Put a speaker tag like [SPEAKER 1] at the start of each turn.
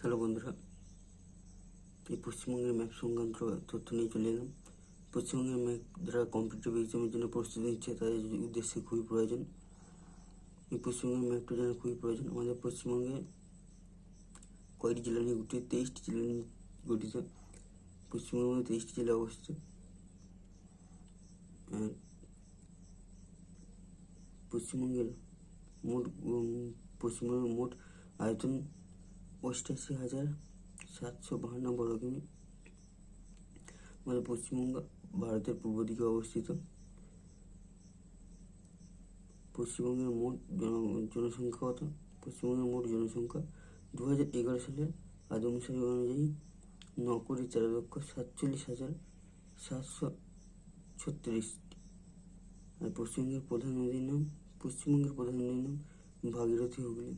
[SPEAKER 1] Hello বন্ধুরা, এই পশ্চিমবঙ্গের ম্যাপ সংক্রান্ত তথ্য নিয়ে চলে এলাম। পশ্চিমবঙ্গের ম্যাপ যারা কম্পিটিটিভ এক্সামের জন্য প্রস্তুতি নিচ্ছে তাদের উদ্দেশ্যে খুবই প্রয়োজন। এই পশ্চিমবঙ্গের ম্যাপটা জানা খুবই প্রয়োজন। আমাদের পশ্চিমবঙ্গে কয়েকটি জেলা নিয়ে গঠিত, 23টি জেলা নিয়ে গঠিত। পশ্চিমবঙ্গের মধ্যে 23টি জেলা অবস্থিত। পশ্চিমবঙ্গের মোট আয়তন 88,752 বর্গ কিমি। আমাদের পশ্চিমবঙ্গ ভারতের পূর্ব দিকে অবস্থিত। পশ্চিমবঙ্গের মোট জনসংখ্যা কত? পশ্চিমবঙ্গের মোট জনসংখ্যা 2011 সালের আদমশুমারি অনুযায়ী 9,43,736। আর পশ্চিমবঙ্গের প্রধান নদীর নাম ভাগীরথী হুগলি।